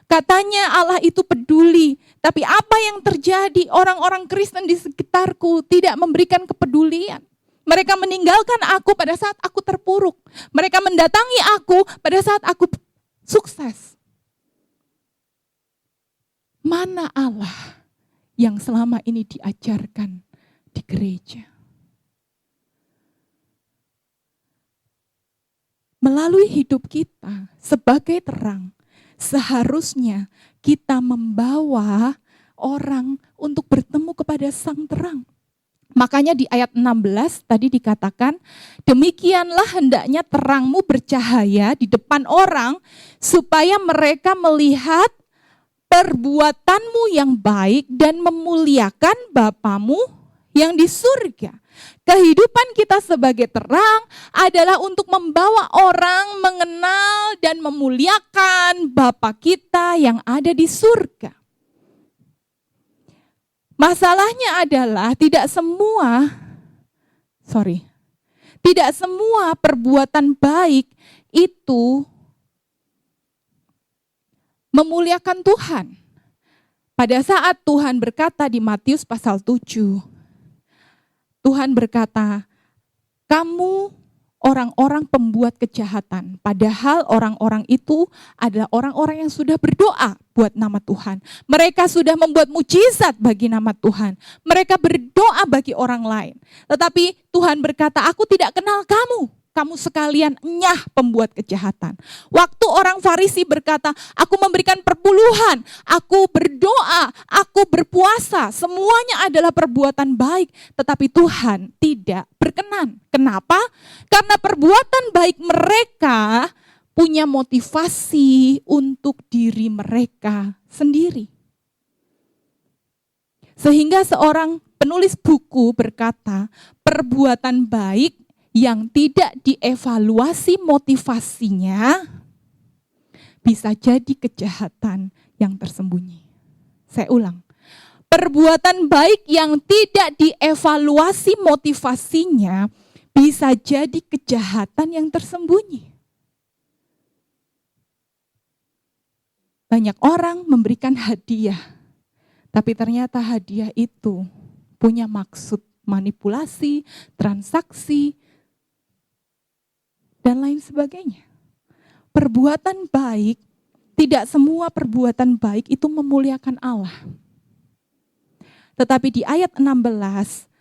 Katanya Allah itu peduli, tapi apa yang terjadi? Orang-orang Kristen di sekitarku tidak memberikan kepedulian. Mereka meninggalkan aku pada saat aku terpuruk. Mereka mendatangi aku pada saat aku sukses. Mana Allah yang selama ini diajarkan di gereja? Melalui hidup kita sebagai terang, seharusnya kita membawa orang untuk bertemu kepada sang terang. Makanya di ayat 16 tadi dikatakan, demikianlah hendaknya terangmu bercahaya di depan orang, supaya mereka melihat perbuatanmu yang baik dan memuliakan Bapamu yang di surga. Kehidupan kita sebagai terang adalah untuk membawa orang mengenal dan memuliakan Bapa kita yang ada di surga. Masalahnya adalah tidak semua perbuatan baik itu memuliakan Tuhan. Pada saat Tuhan berkata di Matius pasal 7, Tuhan berkata, kamu orang-orang pembuat kejahatan. Padahal orang-orang itu adalah orang-orang yang sudah berdoa buat nama Tuhan. Mereka sudah membuat mujizat bagi nama Tuhan. Mereka berdoa bagi orang lain. Tetapi Tuhan berkata, aku tidak kenal kamu. Kamu sekalian enyah pembuat kejahatan. Waktu orang Farisi berkata, aku memberikan perpuluhan, aku berdoa, aku berpuasa, semuanya adalah perbuatan baik. Tetapi Tuhan tidak berkenan. Kenapa? Karena perbuatan baik mereka punya motivasi untuk diri mereka sendiri. Sehingga seorang penulis buku berkata, perbuatan baik yang tidak dievaluasi motivasinya bisa jadi kejahatan yang tersembunyi. Saya ulang, perbuatan baik yang tidak dievaluasi motivasinya bisa jadi kejahatan yang tersembunyi. Banyak orang memberikan hadiah, tapi ternyata hadiah itu punya maksud manipulasi, transaksi, dan lain sebagainya. Perbuatan baik, tidak semua perbuatan baik itu memuliakan Allah. Tetapi di ayat 16,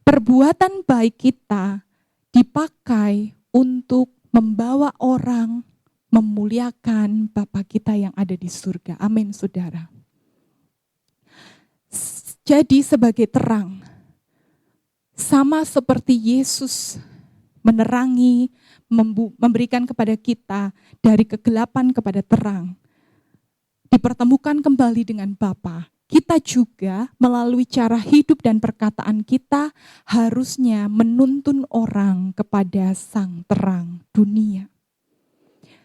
perbuatan baik kita dipakai untuk membawa orang memuliakan Bapa kita yang ada di surga. Amin, saudara. Jadi sebagai terang, sama seperti Yesus menerangi, memberikan kepada kita dari kegelapan kepada terang, dipertemukan kembali dengan Bapa. Kita juga melalui cara hidup dan perkataan kita harusnya menuntun orang kepada sang terang dunia.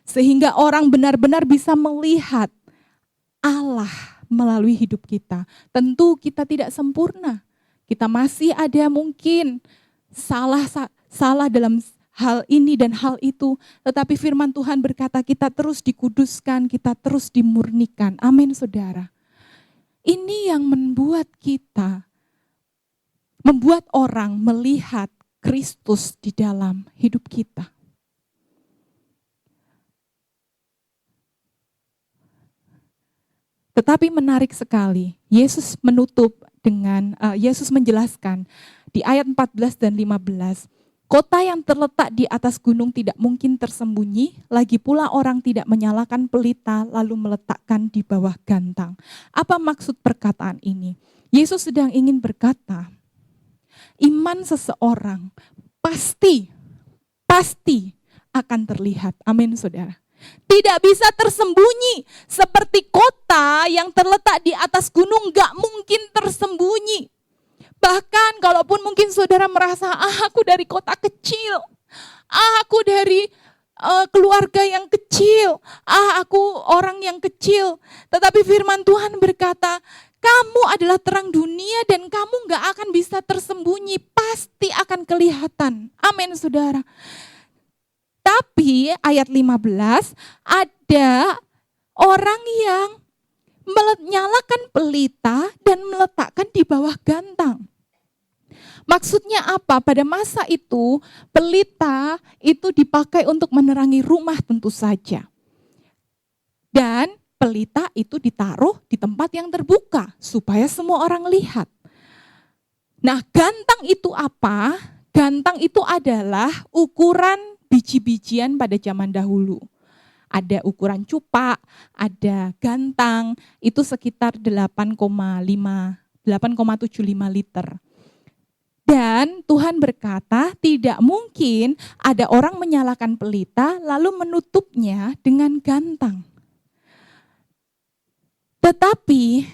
Sehingga orang benar-benar bisa melihat Allah melalui hidup kita. Tentu kita tidak sempurna. Kita masih ada mungkin salah dalam hal ini dan hal itu, tetapi firman Tuhan berkata kita terus dikuduskan, kita terus dimurnikan. Amin, saudara. Ini yang membuat orang melihat Kristus di dalam hidup kita. Tetapi menarik sekali, Yesus menjelaskan di ayat 14 dan 15, kota yang terletak di atas gunung tidak mungkin tersembunyi, lagi pula orang tidak menyalakan pelita lalu meletakkan di bawah gantang. Apa maksud perkataan ini? Yesus sedang ingin berkata, iman seseorang pasti akan terlihat. Amin, saudara. Tidak bisa tersembunyi, seperti kota yang terletak di atas gunung gak mungkin tersembunyi. Bahkan kalaupun mungkin saudara merasa, aku dari kota kecil, aku dari keluarga yang kecil, aku orang yang kecil. Tetapi firman Tuhan berkata, kamu adalah terang dunia dan kamu gak akan bisa tersembunyi, pasti akan kelihatan. Amin, saudara. Tapi ayat 15, ada orang yang menyalakan pelita dan meletakkan di bawah gantang. Maksudnya apa? Pada masa itu, pelita itu dipakai untuk menerangi rumah tentu saja. Dan pelita itu ditaruh di tempat yang terbuka, supaya semua orang lihat. Nah, gantang itu apa? Gantang itu adalah ukuran biji-bijian pada zaman dahulu. Ada ukuran cupak, ada gantang, itu sekitar 8,75 liter. Dan Tuhan berkata, tidak mungkin ada orang menyalakan pelita lalu menutupnya dengan gantang. Tetapi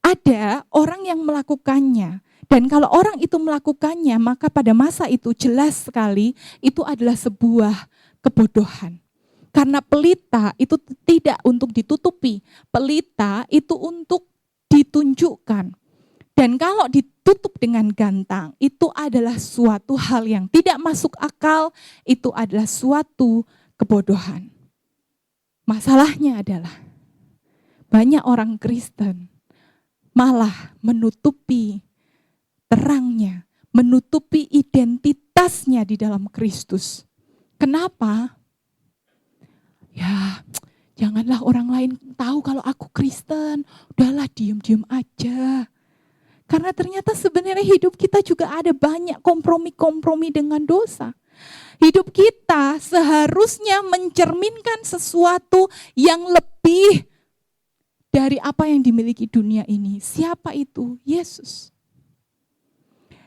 ada orang yang melakukannya. Dan kalau orang itu melakukannya, maka pada masa itu jelas sekali itu adalah sebuah kebodohan. Karena pelita itu tidak untuk ditutupi, pelita itu untuk ditunjukkan. Dan kalau ditutup dengan gantang, itu adalah suatu hal yang tidak masuk akal, itu adalah suatu kebodohan. Masalahnya adalah banyak orang Kristen malah menutupi terangnya, menutupi identitasnya di dalam Kristus. Kenapa? Ya, janganlah orang lain tahu kalau aku Kristen. Udahlah, diem-diem aja. Karena ternyata sebenarnya hidup kita juga ada banyak kompromi-kompromi dengan dosa. Hidup kita seharusnya mencerminkan sesuatu yang lebih dari apa yang dimiliki dunia ini. Siapa itu? Yesus.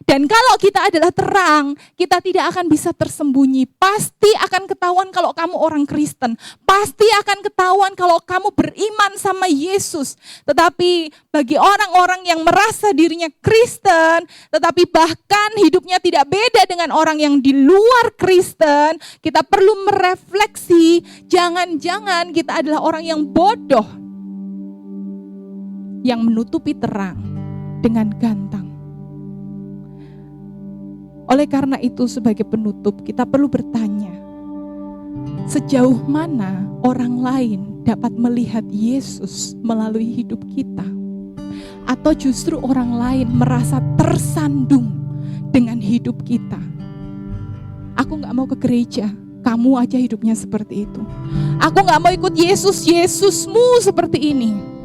Dan kalau kita adalah terang, kita tidak akan bisa tersembunyi. Pasti akan ketahuan kalau kamu orang Kristen. Pasti akan ketahuan kalau kamu beriman sama Yesus. Tetapi bagi orang-orang yang merasa dirinya Kristen, tetapi bahkan hidupnya tidak beda dengan orang yang di luar Kristen, kita perlu merefleksi, jangan-jangan kita adalah orang yang bodoh, yang menutupi terang dengan gantang. Oleh karena itu sebagai penutup kita perlu bertanya, sejauh mana orang lain dapat melihat Yesus melalui hidup kita? Atau justru orang lain merasa tersandung dengan hidup kita? Aku gak mau ke gereja, kamu aja hidupnya seperti itu. Aku gak mau ikut Yesus, Yesusmu seperti ini.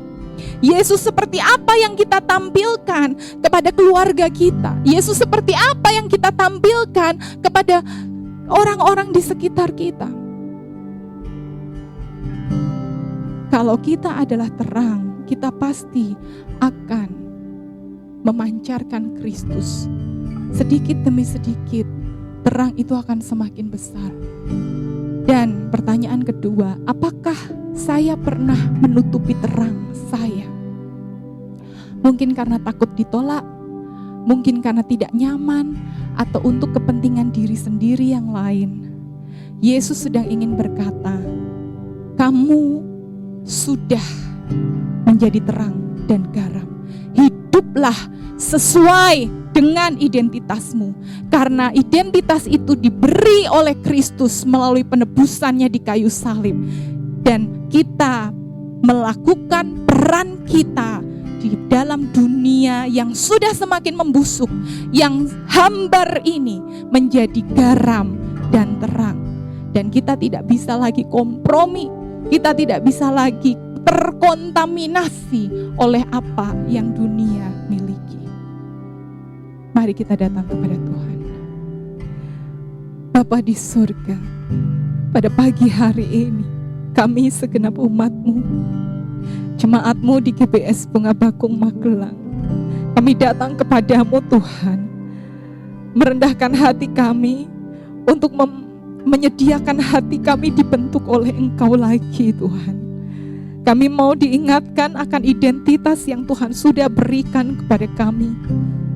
Yesus seperti apa yang kita tampilkan kepada keluarga kita? Yesus seperti apa yang kita tampilkan kepada orang-orang di sekitar kita? Kalau kita adalah terang, kita pasti akan memancarkan Kristus. Sedikit demi sedikit, terang itu akan semakin besar. Dan pertanyaan kedua, apakah saya pernah menutupi terang saya? Mungkin karena takut ditolak, mungkin karena tidak nyaman, atau untuk kepentingan diri sendiri yang lain. Yesus sedang ingin berkata, kamu sudah menjadi terang dan garam. Hiduplah sesuai dengan identitasmu. Karena identitas itu diberi oleh Kristus melalui penebusannya di kayu salib. Dan kita melakukan peran kita di dalam dunia yang sudah semakin membusuk, yang hambar ini menjadi garam dan terang. Dan kita tidak bisa lagi kompromi, kita tidak bisa lagi terkontaminasi oleh apa yang dunia miliki. Mari kita datang kepada Tuhan. Bapa di surga, pada pagi hari ini kami segenap umat-Mu, jemaat-Mu di GBS Bunga Bakung Magelang, kami datang kepadamu Tuhan, merendahkan hati kami untuk menyediakan hati kami dibentuk oleh Engkau lagi Tuhan. Kami mau diingatkan akan identitas yang Tuhan sudah berikan kepada kami.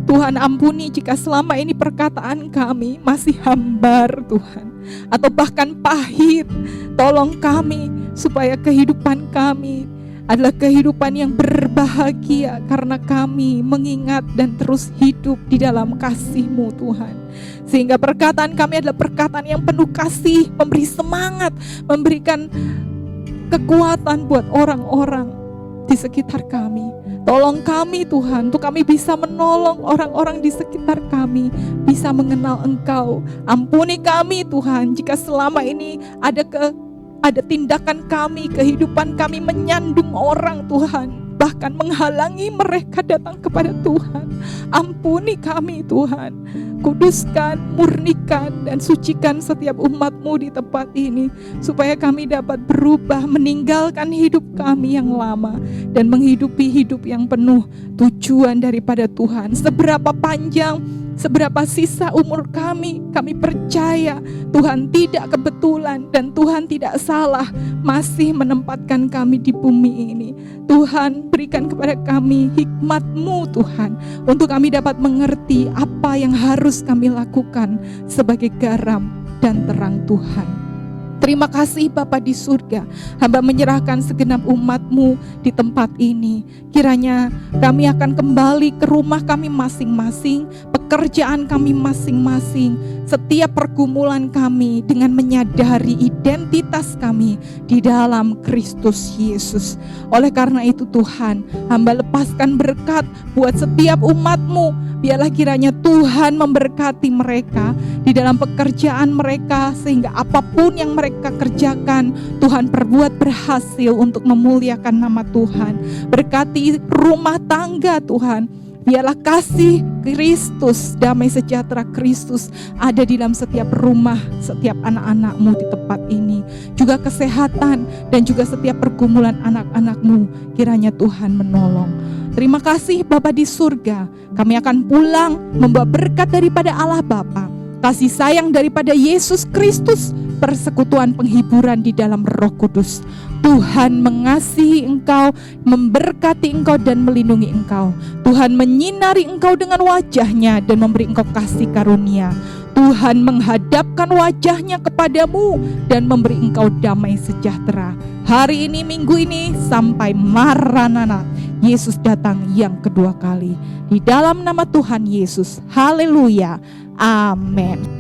Tuhan ampuni jika selama ini perkataan kami masih hambar Tuhan, atau bahkan pahit. Tolong kami supaya kehidupan kami adalah kehidupan yang berbahagia karena kami mengingat dan terus hidup di dalam kasih-Mu Tuhan. Sehingga perkataan kami adalah perkataan yang penuh kasih, memberi semangat, memberikan kekuatan buat orang-orang di sekitar kami. Tolong kami Tuhan, untuk kami bisa menolong orang-orang di sekitar kami, bisa mengenal Engkau. Ampuni kami Tuhan, jika selama ini ada tindakan kami, kehidupan kami menyandung orang Tuhan, bahkan menghalangi mereka datang kepada Tuhan. Ampuni kami Tuhan, kuduskan, murnikan, dan sucikan setiap umat-Mu di tempat ini, supaya kami dapat berubah, meninggalkan hidup kami yang lama, dan menghidupi hidup yang penuh tujuan daripada Tuhan. Seberapa panjang, seberapa sisa umur kami percaya Tuhan tidak kebetulan dan Tuhan tidak salah masih menempatkan kami di bumi ini. Tuhan, berikan kepada kami hikmat-Mu Tuhan, untuk kami dapat mengerti apa yang harus kami lakukan sebagai garam dan terang Tuhan. Terima kasih Bapa di surga. Hamba menyerahkan segenap umat-Mu di tempat ini. Kiranya kami akan kembali ke rumah kami masing-masing, pekerjaan kami masing-masing, setiap pergumulan kami dengan menyadari identitas kami di dalam Kristus Yesus. Oleh karena itu Tuhan, hamba lepaskan berkat buat setiap umat-Mu. Biarlah kiranya Tuhan memberkati mereka di dalam pekerjaan mereka, sehingga apapun yang mereka kerjakan, Tuhan perbuat berhasil untuk memuliakan nama Tuhan. Berkati rumah tangga Tuhan. Biarlah kasih Kristus, damai sejahtera Kristus ada di dalam setiap rumah, setiap anak-anak-Mu di tempat ini. Juga kesehatan dan juga setiap pergumulan anak-anak-Mu, kiranya Tuhan menolong. Terima kasih Bapa di surga. Kami akan pulang membawa berkat daripada Allah Bapa, kasih sayang daripada Yesus Kristus, persekutuan penghiburan di dalam Roh Kudus. Tuhan mengasihi engkau, memberkati engkau dan melindungi engkau. Tuhan menyinari engkau dengan wajah-Nya dan memberi engkau kasih karunia. Tuhan menghadapkan wajah-Nya kepadamu dan memberi engkau damai sejahtera. Hari ini, minggu ini, sampai Maranatha, Yesus datang yang kedua kali. Di dalam nama Tuhan Yesus, haleluya, amin.